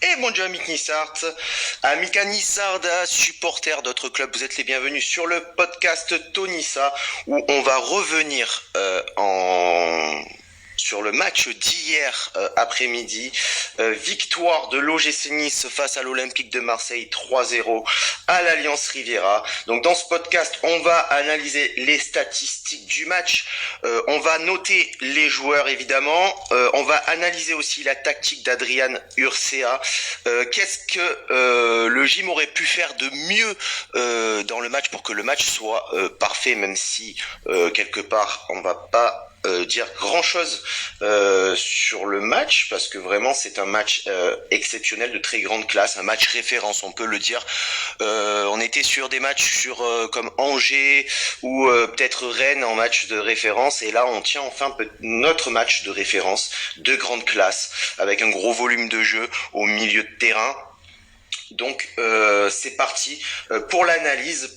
Et bonjour Amic Nissart, Amica Nissarda, supporter d'autres clubs, vous êtes les bienvenus sur le podcast Tonissa où on va revenir sur le match d'hier après-midi, victoire de l'OGC Nice face à l'Olympique de Marseille 3-0 à l'Alliance Riviera. Donc dans ce podcast, on va analyser les statistiques du match, on va noter les joueurs évidemment, on va analyser aussi la tactique d'Adrian Urcea. Qu'est-ce que le gym aurait pu faire de mieux dans le match pour que le match soit parfait, même si quelque part on va pas dire grand chose sur le match, parce que vraiment c'est un match exceptionnel, de très grande classe, un match référence, on peut le dire. On était sur des matchs comme Angers ou peut-être Rennes en match de référence, et là on tient enfin notre match de référence de grande classe avec un gros volume de jeu au milieu de terrain. Donc c'est parti pour l'analyse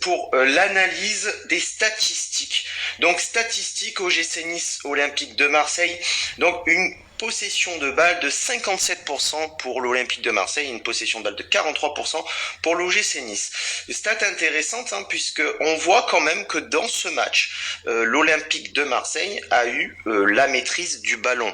des statistiques. Donc statistiques OGC Nice Olympique de Marseille. Donc une possession de balle de 57% pour l'Olympique de Marseille, une possession de balle de 43% pour l'OGC Nice. Stat intéressante puisque on voit quand même que dans ce match, l'Olympique de Marseille a eu la maîtrise du ballon.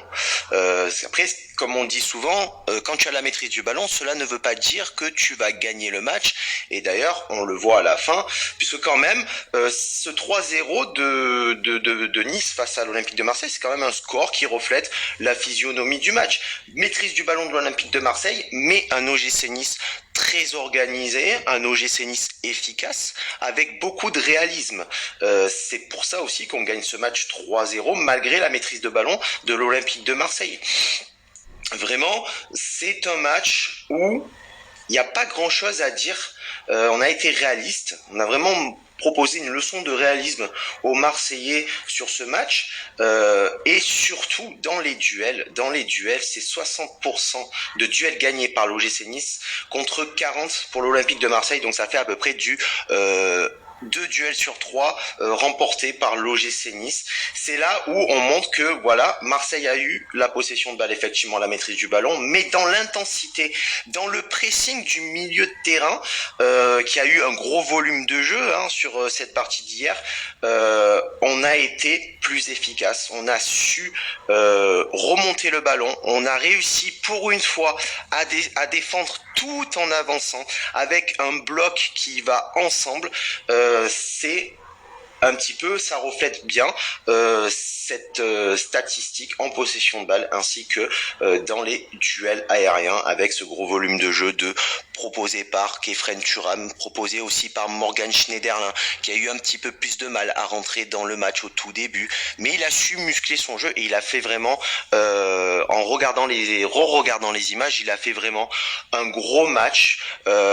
Après, comme on dit souvent, quand tu as la maîtrise du ballon, cela ne veut pas dire que tu vas gagner le match. Et d'ailleurs, on le voit à la fin, puisque quand même, ce 3-0 de Nice face à l'Olympique de Marseille, c'est quand même un score qui reflète la physionomie du match. Maîtrise du ballon de l'Olympique de Marseille, mais un OGC Nice très organisé, un OGC Nice efficace, avec beaucoup de réalisme. C'est pour ça aussi qu'on gagne ce match 3-0, malgré la maîtrise de ballon de l'Olympique de Marseille. Vraiment, c'est un match où il n'y a pas grand-chose à dire. On a été réaliste. On a vraiment proposé une leçon de réalisme aux Marseillais sur ce match. Et surtout dans les duels. Dans les duels, c'est 60% de duels gagnés par l'OGC Nice contre 40 pour l'Olympique de Marseille. Donc ça fait à peu près du 2 duels sur 3 remportés par l'OGC Nice. C'est là où on montre que voilà, Marseille a eu la possession de balle, effectivement la maîtrise du ballon, mais dans l'intensité, dans le pressing du milieu de terrain, qui a eu un gros volume de jeu sur cette partie d'hier, on a été plus efficace. On a su remonter le ballon. On a réussi pour une fois à défendre tout en avançant avec un bloc qui va ensemble. C'est un petit peu, ça reflète bien cette statistique en possession de balle ainsi que dans les duels aériens avec ce gros volume de jeu proposé par Kefren Turam, proposé aussi par Morgan Schneiderlin, qui a eu un petit peu plus de mal à rentrer dans le match au tout début, mais il a su muscler son jeu et il a fait vraiment, en re-regardant les images, il a fait vraiment un gros match.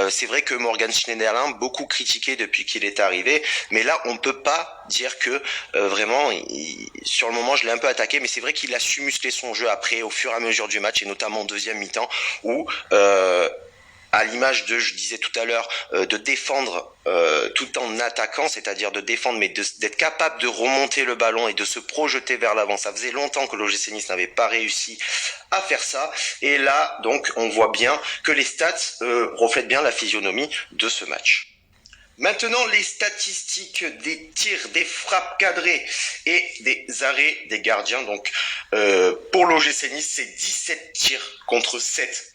C'est vrai que Morgan Schneiderlin, beaucoup critiqué depuis qu'il est arrivé, mais là on peut pas dire que vraiment sur le moment je l'ai un peu attaqué, mais c'est vrai qu'il a su muscler son jeu après au fur et à mesure du match, et notamment en deuxième mi-temps où à l'image de, je disais tout à l'heure, de défendre tout en attaquant, c'est-à-dire de défendre mais d'être capable de remonter le ballon et de se projeter vers l'avant. Ça faisait longtemps que l'OGC Nice n'avait pas réussi à faire ça, et là donc on voit bien que les stats reflètent bien la physionomie de ce match. Maintenant, les statistiques des tirs, des frappes cadrées et des arrêts des gardiens. Donc, pour l'OGC Nice, c'est 17 tirs contre 7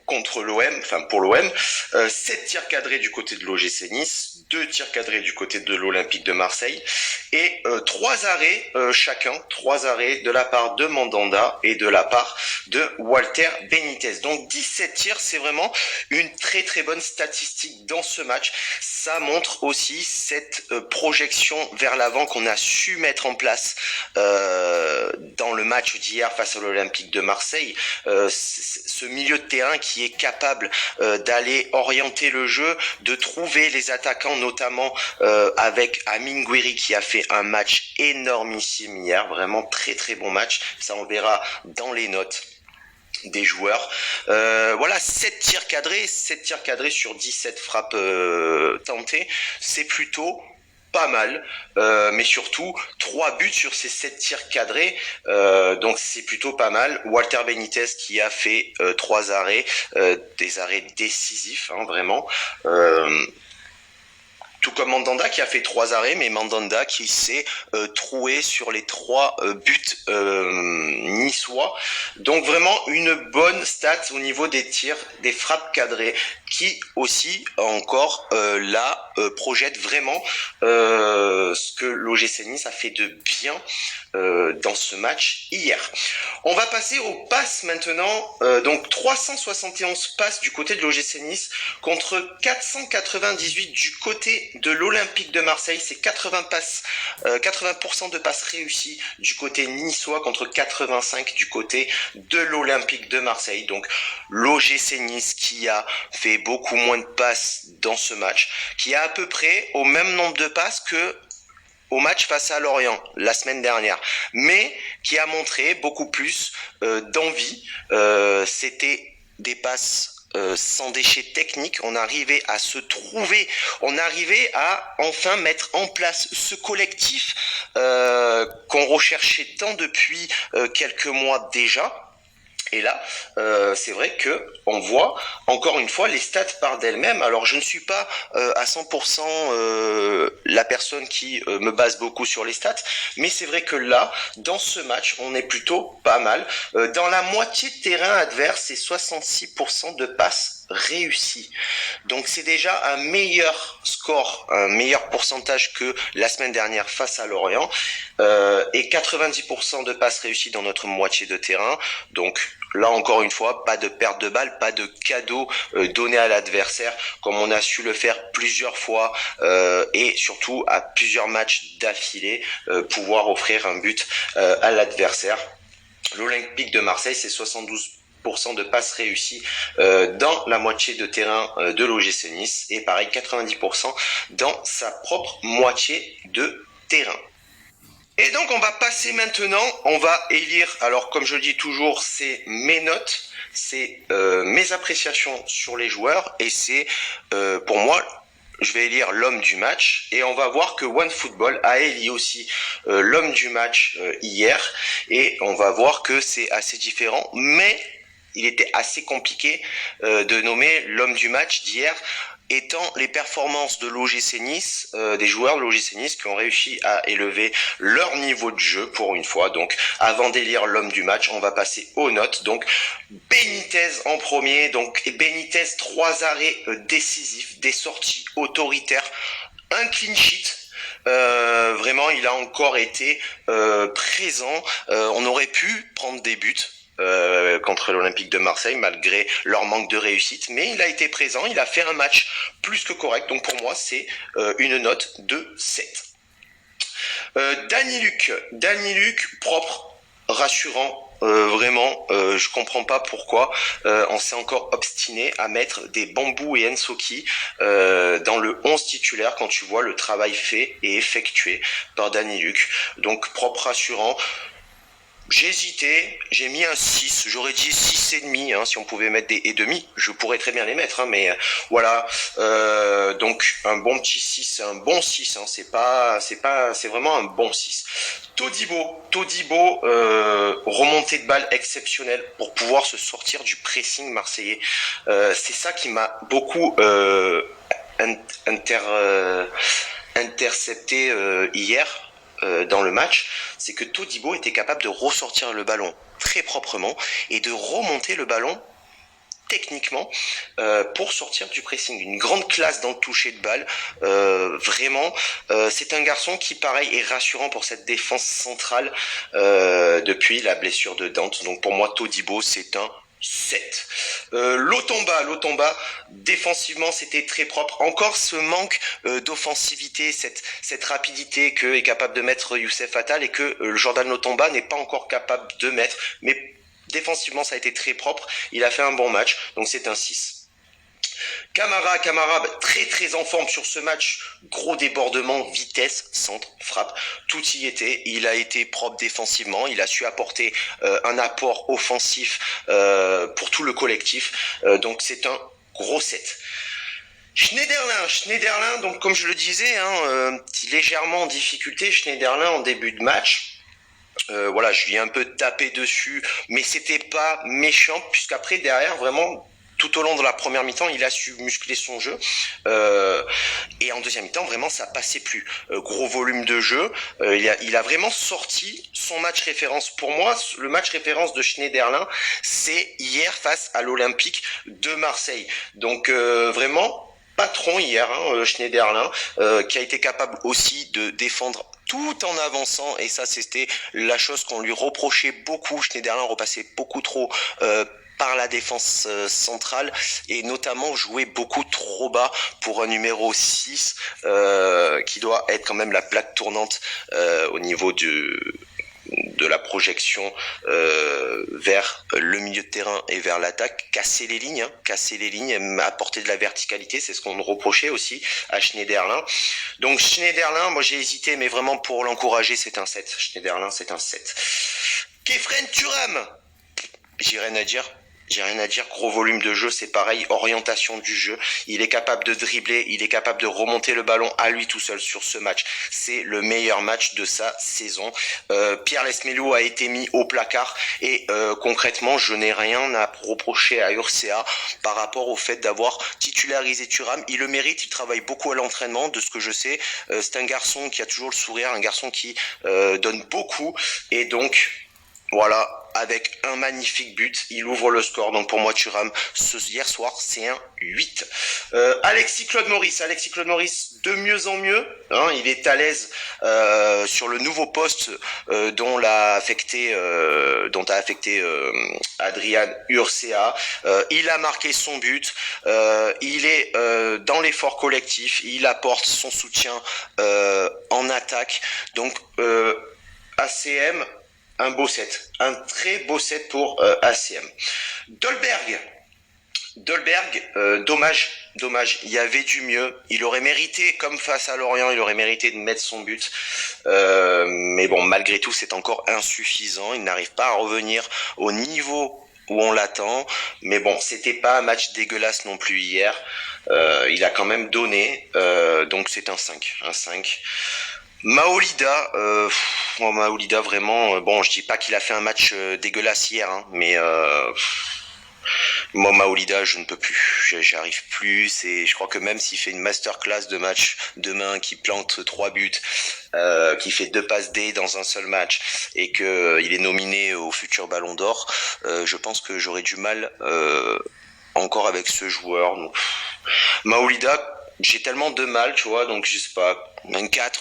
contre l'OM, enfin pour l'OM, 7 tirs cadrés du côté de l'OGC Nice, 2 tirs cadrés du côté de l'Olympique de Marseille, et 3 arrêts chacun, 3 arrêts de la part de Mandanda et de la part de Walter Benitez. Donc 17 tirs, c'est vraiment une très très bonne statistique dans ce match. Ça montre aussi cette projection vers l'avant qu'on a su mettre en place dans le match d'hier face à l'Olympique de Marseille. Ce milieu de terrain qui est capable d'aller orienter le jeu, de trouver les attaquants, notamment avec Amine Gouiri qui a fait un match énormissime hier, vraiment très très bon match, ça on verra dans les notes des joueurs. Voilà, 7 tirs cadrés sur 17 frappes tentées, c'est plutôt pas mal, mais surtout 3 buts sur ces 7 tirs cadrés, donc c'est plutôt pas mal. Walter Benitez qui a fait 3 arrêts, des arrêts décisifs, hein, vraiment. Tout comme Mandanda qui a fait 3 arrêts, mais Mandanda qui s'est troué sur les 3 buts niçois. Donc vraiment une bonne stat au niveau des tirs, des frappes cadrées, qui aussi encore là projette vraiment ce que l'OGC Nice a fait de bien dans ce match hier. On va passer aux passes maintenant. Donc 371 passes du côté de l'OGC Nice contre 498 du côté de l'Olympique de Marseille. C'est 80% de passes réussies du côté niçois contre 85 du côté de l'Olympique de Marseille. Donc l'OGC Nice qui a fait beaucoup moins de passes dans ce match, qui a à peu près au même nombre de passes que au match face à Lorient la semaine dernière, mais qui a montré beaucoup plus d'envie. C'était des passes sans déchets techniques, on arrivait à se trouver, on arrivait à enfin mettre en place ce collectif qu'on recherchait tant depuis quelques mois déjà. Et là, c'est vrai que on voit encore une fois les stats parlent d'elles-mêmes. Alors je ne suis pas à 100% la personne qui me base beaucoup sur les stats, mais c'est vrai que là, dans ce match, on est plutôt pas mal. Dans la moitié de terrain adverse, c'est 66% de passes réussies. Donc c'est déjà un meilleur score, un meilleur pourcentage que la semaine dernière face à Lorient. Et 90% de passes réussies dans notre moitié de terrain. Donc là encore une fois, pas de perte de balle, pas de cadeau donné à l'adversaire comme on a su le faire plusieurs fois et surtout à plusieurs matchs d'affilée, pouvoir offrir un but à l'adversaire. L'Olympique de Marseille, c'est 72% de passes réussies dans la moitié de terrain de l'OGC Nice et pareil 90% dans sa propre moitié de terrain. Et donc on va passer maintenant, on va élire, alors comme je le dis toujours, c'est mes notes, c'est mes appréciations sur les joueurs et c'est pour moi, je vais élire l'homme du match et on va voir que OneFootball a élu aussi l'homme du match hier et on va voir que c'est assez différent, mais il était assez compliqué de nommer l'homme du match d'hier étant les performances de l'OGC Nice, des joueurs de l'OGC Nice qui ont réussi à élever leur niveau de jeu pour une fois. Donc avant d'élire l'homme du match, on va passer aux notes. Donc Benitez en premier, donc Benitez 3 arrêts décisifs, des sorties autoritaires, un clean sheet. Vraiment il a encore été présent, on aurait pu prendre des buts contre l'Olympique de Marseille malgré leur manque de réussite, mais il a été présent, il a fait un match plus que correct, donc pour moi c'est une note de 7. Danny Luc, propre, rassurant, vraiment, je comprends pas pourquoi on s'est encore obstiné à mettre des Bambou et Ensoki dans le 11 titulaire quand tu vois le travail fait et effectué par Danny Luc. Donc propre, rassurant. J'ai hésité, j'ai mis un 6, j'aurais dit 6,5, hein, si on pouvait mettre des et demi, je pourrais très bien les mettre, hein, mais voilà, donc un bon petit 6, un bon 6, hein, c'est vraiment un bon 6. Todibo, remontée de balle exceptionnelle pour pouvoir se sortir du pressing marseillais. C'est ça qui m'a beaucoup intercepté hier. Dans le match, c'est que Todibo était capable de ressortir le ballon très proprement et de remonter le ballon techniquement pour sortir du pressing. Une grande classe dans le toucher de balle. Vraiment, c'est un garçon qui, pareil, est rassurant pour cette défense centrale depuis la blessure de Dante. Donc pour moi, Todibo, c'est un 7. Lotomba, défensivement c'était très propre. Encore ce manque d'offensivité, cette rapidité que est capable de mettre Youssef Attal et que Jordan Lotomba n'est pas encore capable de mettre. Mais défensivement ça a été très propre. Il a fait un bon match, donc c'est un 6. Camara, très en forme sur ce match, gros débordement, vitesse, centre, frappe, tout y était, il a été propre défensivement, il a su apporter un apport offensif pour tout le collectif, donc c'est un gros 7. Schneiderlin, donc comme je le disais, légèrement en difficulté, Schneiderlin en début de match. Voilà, je lui ai un peu tapé dessus, mais c'était pas méchant, puisqu'après, derrière, vraiment, tout au long de la première mi-temps, il a su muscler son jeu. Et en deuxième mi-temps, vraiment, ça passait plus. Gros volume de jeu. Il a vraiment sorti son match référence. Pour moi, le match référence de Schneiderlin, c'est hier face à l'Olympique de Marseille. Donc vraiment, patron hier, Schneiderlin, qui a été capable aussi de défendre tout en avançant, et ça c'était la chose qu'on lui reprochait beaucoup. Schneiderlin repassait beaucoup trop par la défense centrale, et notamment jouer beaucoup trop bas pour un numéro 6 qui doit être quand même la plaque tournante au niveau de la projection vers le milieu de terrain et vers l'attaque, casser les lignes, apporter de la verticalité, c'est ce qu'on reprochait aussi à Schneiderlin. Donc Schneiderlin, moi j'ai hésité, mais vraiment pour l'encourager, c'est un 7. Schneiderlin, c'est un 7. Kefren Turam, j'ai rien à dire. Gros volume de jeu, c'est pareil, orientation du jeu, il est capable de dribbler, il est capable de remonter le ballon à lui tout seul sur ce match. C'est le meilleur match de sa saison. Pierre Lesmelou a été mis au placard, et concrètement, je n'ai rien à reprocher à Urcea par rapport au fait d'avoir titularisé Thuram. Il le mérite, il travaille beaucoup à l'entraînement, de ce que je sais. C'est un garçon qui a toujours le sourire, un garçon qui donne beaucoup, et donc voilà, avec un magnifique but, il ouvre le score. Donc pour moi, Thuram, hier soir, c'est un 8. Alexis Claude Maurice, de mieux en mieux. Il est à l'aise sur le nouveau poste dont a affecté Adrian Urcea. Il a marqué son but. Il est dans l'effort collectif. Il apporte son soutien en attaque. Donc ACM, un beau set, un très beau set pour ACM. Dolberg, dommage, il y avait du mieux, il aurait mérité, comme face à Lorient, il aurait mérité de mettre son but, mais bon, malgré tout, c'est encore insuffisant, il n'arrive pas à revenir au niveau où on l'attend, mais bon, c'était pas un match dégueulasse non plus hier, il a quand même donné, donc c'est un 5. Maolida vraiment, bon, je dis pas qu'il a fait un match dégueulasse hier, mais moi Maolida, je ne peux plus, j'arrive plus. Je crois que même s'il fait une masterclass de match demain, qui plante 3 buts, qui fait 2 passes D dans un seul match, et que il est nominé au futur Ballon d'Or, je pense que j'aurais du mal encore avec ce joueur. Donc, Maolida, j'ai tellement de mal, tu vois, donc je sais pas, un 4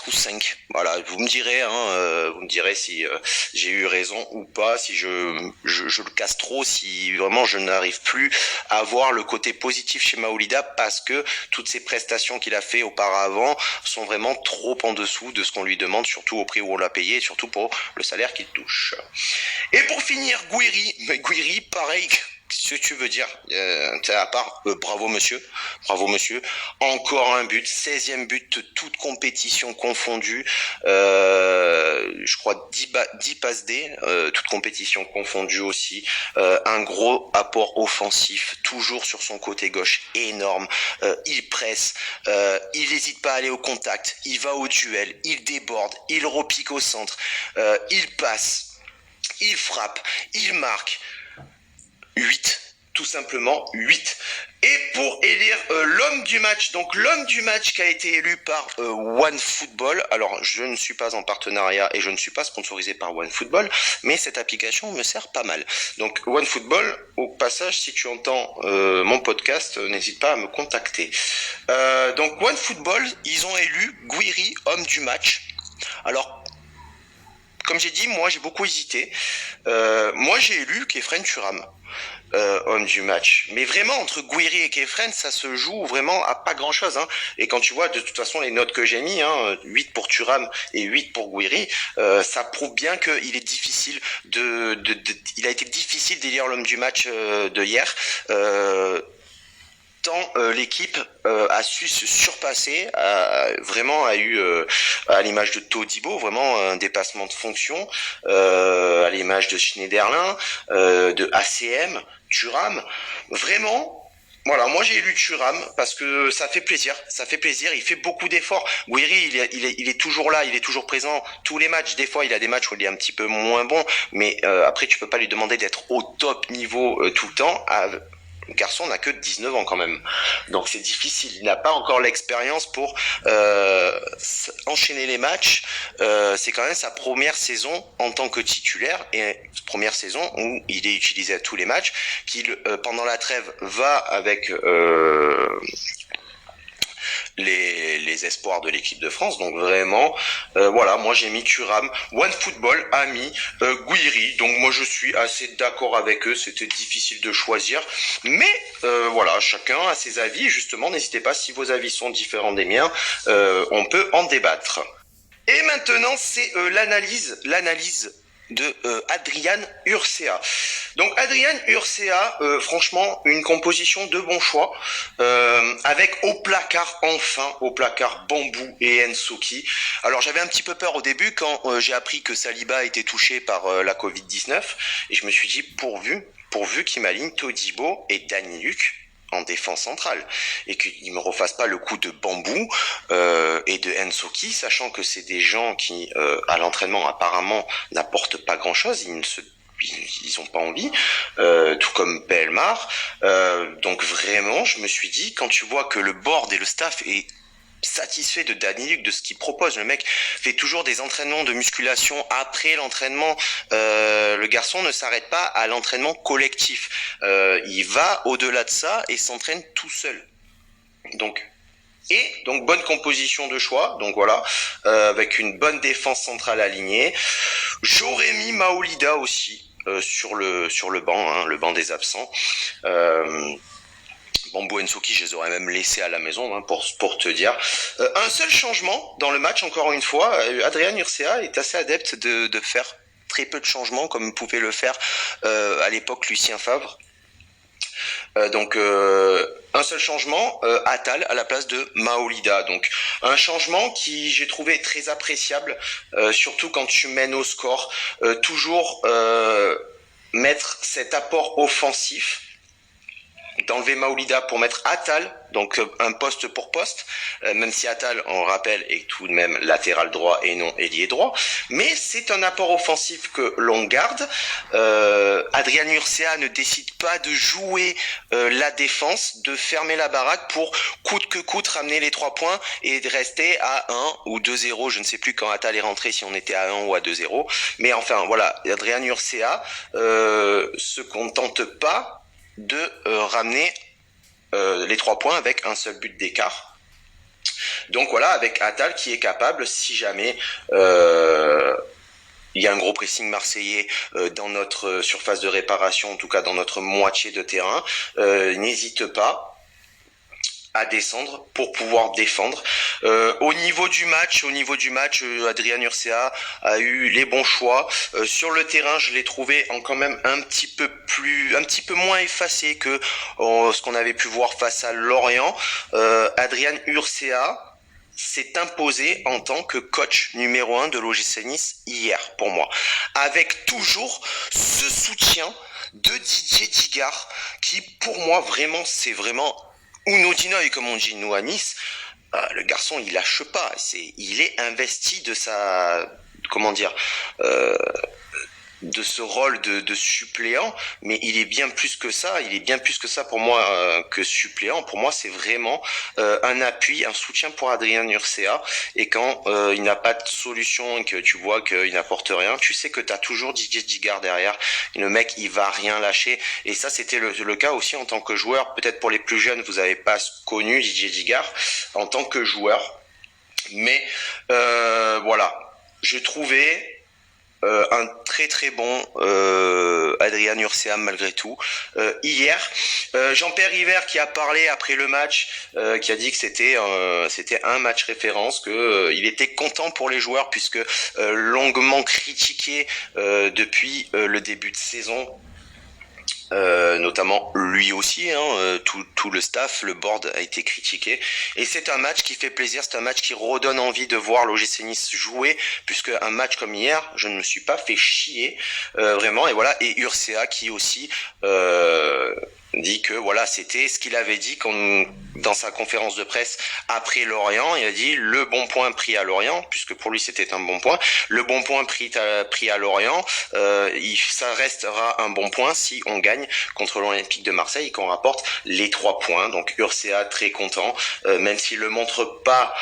ou 5. Voilà, vous me direz si j'ai eu raison ou pas, si je le casse trop, si vraiment je n'arrive plus à voir le côté positif chez Maolida, parce que toutes ces prestations qu'il a fait auparavant sont vraiment trop en dessous de ce qu'on lui demande, surtout au prix où on l'a payé, et surtout pour le salaire qu'il touche. Et pour finir, Guiri, pareil, ce que tu veux dire, à part bravo monsieur, encore un but, 16e but, toute compétition confondue, je crois 10 passes D, toute compétition confondue aussi, un gros apport offensif, toujours sur son côté gauche, énorme, il presse, il n'hésite pas à aller au contact, il va au duel, il déborde, il repique au centre, il passe, il frappe, il marque. 8, tout simplement 8. Et pour élire l'homme du match, donc l'homme du match qui a été élu par OneFootball, alors je ne suis pas en partenariat et je ne suis pas sponsorisé par OneFootball, mais cette application me sert pas mal. Donc OneFootball, au passage, si tu entends mon podcast, n'hésite pas à me contacter. Donc OneFootball, ils ont élu Guiri, homme du match. Alors, comme j'ai dit, moi j'ai beaucoup hésité. Moi j'ai élu Kefren Turam, homme du match. Mais vraiment, entre Guiri et Kefren, ça se joue vraiment à pas grand chose. Et quand tu vois de toute façon les notes que j'ai mis, 8 pour Thuram et 8 pour Guiri, ça prouve bien qu'il est difficile il a été difficile d'élire l'homme du match de hier. L'équipe a su se surpasser, a eu à l'image de Todibo vraiment un dépassement de fonction, à l'image de Schneiderlin, de ACM, Thuram, vraiment Voilà, moi j'ai élu Thuram parce que ça fait plaisir, il fait beaucoup d'efforts. Guiri, il est toujours là, il est toujours présent tous les matchs. Des fois, il a des matchs où il est un petit peu moins bon, mais après tu peux pas lui demander d'être au top niveau tout le temps. Le garçon n'a que 19 ans quand même, donc c'est difficile. Il n'a pas encore l'expérience pour enchaîner les matchs. C'est quand même sa première saison en tant que titulaire et première saison où il est utilisé à tous les matchs. Qu'il pendant la trêve va avec les espoirs de l'équipe de France. Donc vraiment, voilà, moi j'ai mis Thuram. OneFootball a mis Guiri. Donc moi je suis assez d'accord avec eux. C'était difficile de choisir, mais voilà, chacun a ses avis. Justement, n'hésitez pas, si vos avis sont différents des miens, on peut en débattre. Et maintenant, c'est l'analyse de Adrian Urcea. Donc Adrian Urcea, franchement, une composition de bon choix, avec au placard enfin, au placard Bambou et Ensoki. Alors j'avais un petit peu peur au début quand j'ai appris que Saliba était touché par la Covid-19, et je me suis dit pourvu qu'il m'aligne Todibo et Danny Luc en défense centrale et qu'il me refasse pas le coup de Bambou et de Ensoki, sachant que c'est des gens qui à l'entraînement apparemment n'apportent pas grand chose, ils ont pas envie, tout comme Belmar. Donc vraiment, je me suis dit, quand tu vois que le board et le staff est satisfait de Danny Luc, de ce qu'il propose. Le mec fait toujours des entraînements de musculation après l'entraînement. Le garçon ne s'arrête pas à l'entraînement collectif. Il va au-delà de ça et s'entraîne tout seul. Donc bonne composition de choix, donc voilà, avec une bonne défense centrale alignée. J'aurais mis Maolida aussi sur le banc, hein, le banc des absents. Bambou Ensoki, je les aurais même laissés à la maison, hein, pour te dire. Un seul changement dans le match, encore une fois, Adrian Urcea est assez adepte de faire très peu de changements, comme pouvait le faire à l'époque Lucien Favre. Un seul changement, Attal à la place de Maolida. Donc un changement qui j'ai trouvé très appréciable, surtout quand tu mènes au score, toujours mettre cet apport offensif, d'enlever Maolida pour mettre Attal, donc un poste pour poste, même si Attal, on rappelle, est tout de même latéral droit et non ailier droit, mais c'est un apport offensif que l'on garde. Adrian Urcea ne décide pas de jouer la défense, de fermer la baraque pour coûte que coûte ramener les 3 points et de rester à 1 ou 2-0, je ne sais plus quand Attal est rentré, si on était à 1 ou à 2-0, mais enfin voilà, Adrian Urcea se contente pas de ramener les 3 points avec un seul but d'écart. Donc voilà, avec Attal qui est capable, si jamais il y a un gros pressing marseillais dans notre surface de réparation, en tout cas dans notre moitié de terrain, n'hésite pas à descendre pour pouvoir défendre. Au niveau du match, Adrian Urcea a eu les bons choix. Sur le terrain, je l'ai trouvé quand même un petit peu moins effacé que ce qu'on avait pu voir face à Lorient. Adrian Urcea s'est imposé en tant que coach numéro 1 de l'OGC Nice hier, pour moi. Avec toujours ce soutien de Didier Digard, qui pour moi c'est vraiment Uno Dinoy, comme on dit nous à Nice. Le garçon, il lâche pas. Il est investi de sa, comment dire, de ce rôle de suppléant, mais il est bien plus que ça. Il est bien plus que ça pour moi que suppléant. Pour moi, c'est vraiment un appui, un soutien pour Adrien Urcea. Et quand il n'a pas de solution et que tu vois qu'il n'apporte rien, tu sais que tu as toujours Didier Digard derrière. Et le mec, il va rien lâcher. Et ça, c'était le cas aussi en tant que joueur. Peut-être pour les plus jeunes, vous n'avez pas connu Didier Digard en tant que joueur. Mais voilà, je trouvais un très très bon Adrian Urcea malgré tout. Hier, Jean-Pierre River qui a parlé après le match, qui a dit que c'était un match référence, que il était content pour les joueurs puisque longuement critiqué depuis le début de saison. Notamment lui aussi, hein, tout le staff, le board a été critiqué, et c'est un match qui fait plaisir, c'est un match qui redonne envie de voir l'OGC Nice jouer, puisque un match comme hier, je ne me suis pas fait chier vraiment, et voilà, et Urcea qui aussi dit que voilà, c'était ce qu'il avait dit dans sa conférence de presse après Lorient. Il a dit le bon point pris à Lorient, puisque pour lui c'était un bon point. Le bon point pris à Lorient, ça restera un bon point si on gagne contre l'Olympique de Marseille et qu'on rapporte les 3 points. Donc Urca très content, même s'il le montre pas,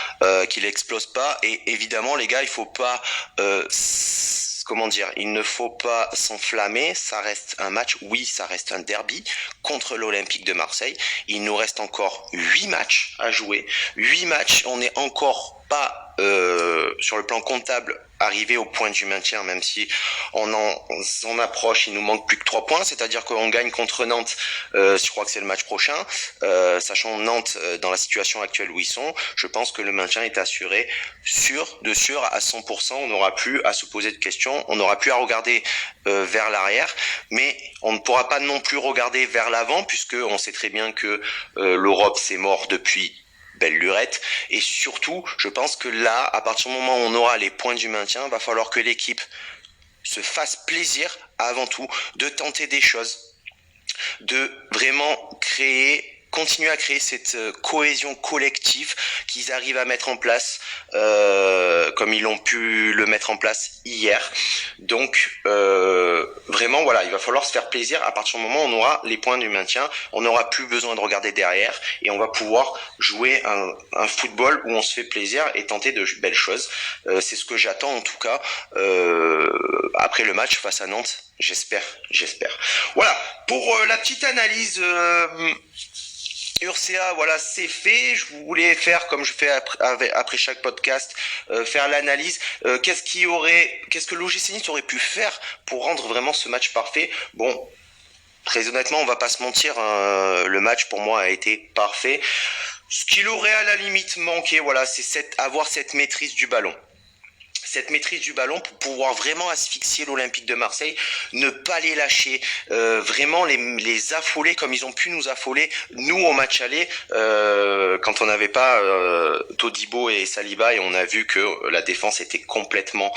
qu'il explose pas. Et évidemment les gars, il faut pas il ne faut pas s'enflammer, ça reste un match, oui, ça reste un derby contre l'Olympique de Marseille. Il nous reste encore 8 matchs à jouer. 8 matchs, on n'est encore pas sur le plan comptable arrivé au point du maintien, même si on approche, il nous manque plus que 3 points, c'est-à-dire qu'on gagne contre Nantes, je crois que c'est le match prochain, sachant Nantes dans la situation actuelle où ils sont, je pense que le maintien est assuré sûr à 100%, on n'aura plus à se poser de questions, on n'aura plus à regarder vers l'arrière, mais on ne pourra pas non plus regarder vers l'avant, puisque on sait très bien que l'Europe c'est mort depuis belle lurette, et surtout je pense que là, à partir du moment où on aura les points du maintien, va falloir que l'équipe se fasse plaisir avant tout, de tenter des choses, de vraiment continuer à créer cette cohésion collective qu'ils arrivent à mettre en place comme ils l'ont pu le mettre en place hier. Donc vraiment voilà, il va falloir se faire plaisir. À partir du moment où on aura les points du maintien, on n'aura plus besoin de regarder derrière et on va pouvoir jouer un football où on se fait plaisir et tenter de belles choses. C'est ce que j'attends en tout cas après le match face à Nantes. J'espère. Voilà, pour la petite analyse Urca, voilà, c'est fait. Je voulais faire, comme je fais après chaque podcast, faire l'analyse. Qu'est-ce que l'OGC Nice aurait pu faire pour rendre vraiment ce match parfait? Bon, très honnêtement, on va pas se mentir, le match pour moi a été parfait. Ce qu'il aurait à la limite manqué, voilà, c'est avoir cette maîtrise du ballon. Cette maîtrise du ballon pour pouvoir vraiment asphyxier l'Olympique de Marseille, ne pas les lâcher, vraiment les affoler comme ils ont pu nous affoler, nous au match aller, quand on n'avait pas Todibo et Saliba, et on a vu que la défense était complètement...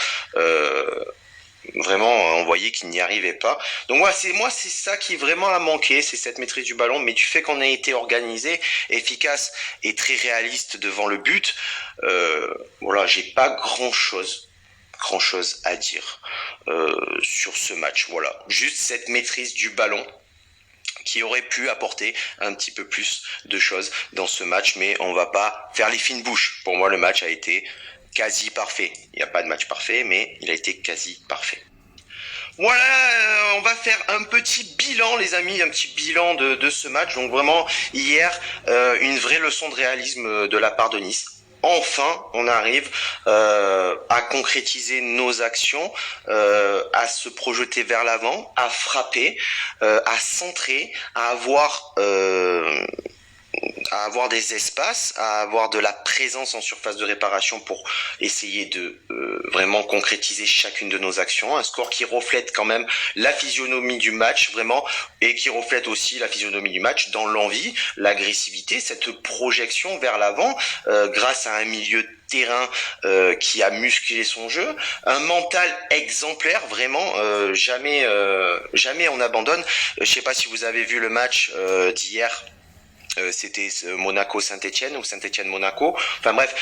vraiment on voyait qu'il n'y arrivait pas. Donc c'est ça qui vraiment a manqué, c'est cette maîtrise du ballon, mais du fait qu'on ait été organisé, efficace et très réaliste devant le but, voilà, j'ai pas grand chose à dire sur ce match. Voilà, juste cette maîtrise du ballon qui aurait pu apporter un petit peu plus de choses dans ce match, mais on va pas faire les fines bouches. Pour moi, le match a été quasi parfait. Il n'y a pas de match parfait, mais il a été quasi parfait. Voilà, on va faire un petit bilan, les amis, un petit bilan de ce match. Donc vraiment, hier, une vraie leçon de réalisme de la part de Nice. Enfin, on arrive à concrétiser nos actions, à se projeter vers l'avant, à frapper, à centrer, à avoir des espaces, à avoir de la présence en surface de réparation pour essayer de vraiment concrétiser chacune de nos actions. Un score qui reflète quand même la physionomie du match, vraiment, et qui reflète aussi la physionomie du match dans l'envie, l'agressivité, cette projection vers l'avant, grâce à un milieu de terrain qui a musclé son jeu, un mental exemplaire, vraiment, jamais on abandonne. Je sais pas si vous avez vu le match d'hier, c'était Monaco-Saint-Etienne ou Saint-Etienne-Monaco. Enfin bref,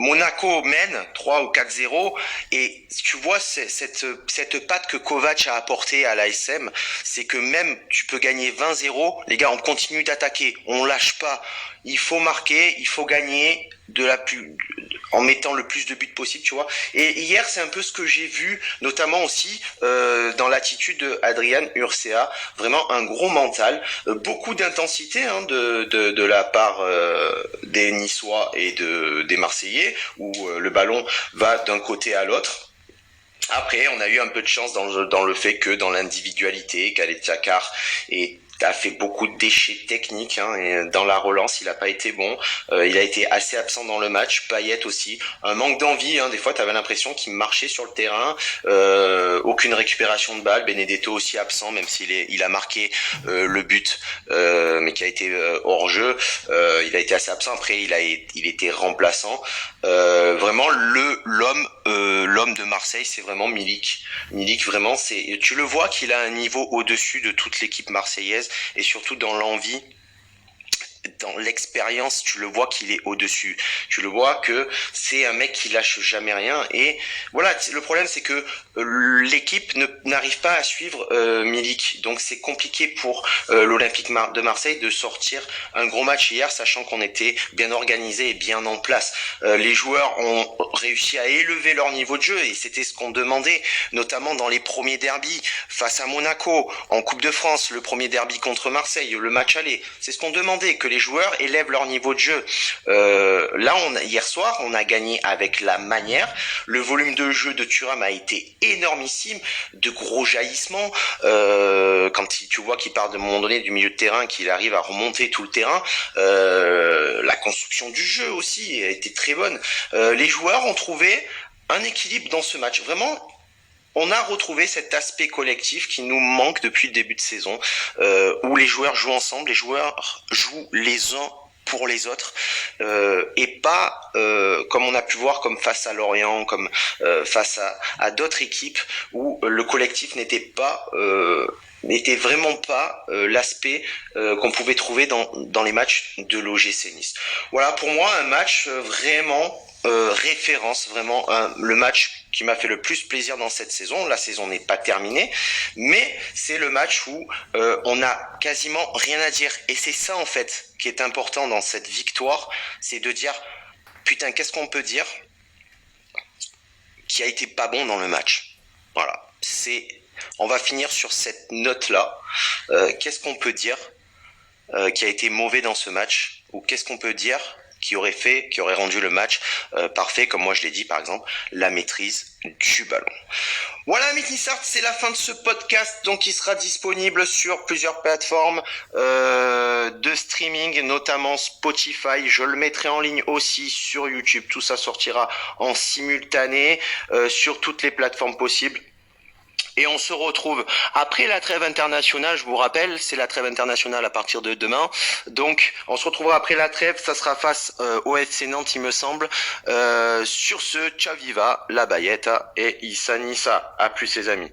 Monaco mène 3 ou 4-0 et tu vois cette patte que Kovac a apportée à l'ASM, c'est que même tu peux gagner 20-0, les gars, on continue d'attaquer, on lâche pas. Il faut marquer, il faut gagner en mettant le plus de buts possible, tu vois. Et hier, c'est un peu ce que j'ai vu, notamment aussi dans l'attitude de Adrian Urca, vraiment un gros mental, beaucoup d'intensité de la part des Niçois et des Marseillais, où le ballon va d'un côté à l'autre. Après, on a eu un peu de chance dans le fait que dans l'individualité, Khaled Jakar a fait beaucoup de déchets techniques, et dans la relance il a pas été bon, il a été assez absent dans le match. Payet aussi, un manque d'envie, des fois t'avais l'impression qu'il marchait sur le terrain, aucune récupération de balle. Benedetto aussi absent, même s'il a marqué le but, mais qui a été hors jeu, il a été assez absent. Après il était remplaçant, vraiment l'homme l'homme de Marseille, c'est vraiment Milik. Milik, vraiment, tu le vois qu'il a un niveau au-dessus de toute l'équipe marseillaise et surtout dans l'envie. Dans l'expérience, tu le vois qu'il est au-dessus. Tu le vois que c'est un mec qui lâche jamais rien. Et voilà, le problème c'est que l'équipe n'arrive pas à suivre Milik. Donc c'est compliqué pour l'Olympique de Marseille de sortir un gros match hier, sachant qu'on était bien organisé et bien en place. Les joueurs ont réussi à élever leur niveau de jeu et c'était ce qu'on demandait, notamment dans les premiers derbys face à Monaco, en Coupe de France, le premier derby contre Marseille, le match aller. C'est ce qu'on demandait, que les joueurs élèvent leur niveau de jeu. Là, hier soir, on a gagné avec la manière. Le volume de jeu de Thuram a été énormissime, de gros jaillissements. Quand tu vois qu'il part de un moment donné du milieu de terrain, qu'il arrive à remonter tout le terrain, la construction du jeu aussi a été très bonne. Les joueurs ont trouvé un équilibre dans ce match. Vraiment, on a retrouvé cet aspect collectif qui nous manque depuis le début de saison, où les joueurs jouent ensemble, les joueurs jouent les uns pour les autres, et pas comme on a pu voir comme face à Lorient, comme face à d'autres équipes où le collectif n'était vraiment pas l'aspect qu'on pouvait trouver dans les matchs de l'OGC Nice. Voilà, pour moi un match vraiment référence, vraiment le match qui m'a fait le plus plaisir dans cette saison. La saison n'est pas terminée, mais c'est le match où on n'a quasiment rien à dire. Et c'est ça en fait qui est important dans cette victoire, c'est de dire putain, qu'est-ce qu'on peut dire qui a été pas bon dans le match. Voilà, on va finir sur cette note-là. Qu'est-ce qu'on peut dire qui a été mauvais dans ce match, ou qu'est-ce qu'on peut dire qui aurait rendu le match parfait, comme moi je l'ai dit par exemple, la maîtrise du ballon. Voilà, Mitnissart, c'est la fin de ce podcast, donc il sera disponible sur plusieurs plateformes de streaming, notamment Spotify. Je le mettrai en ligne aussi sur YouTube. Tout ça sortira en simultané sur toutes les plateformes possibles. Et on se retrouve après la trêve internationale, je vous rappelle, c'est la trêve internationale à partir de demain. Donc on se retrouvera après la trêve, ça sera face au FC Nantes il me semble. Sur ce, ciao viva, la Bayette et Issa Nissa. À plus les amis.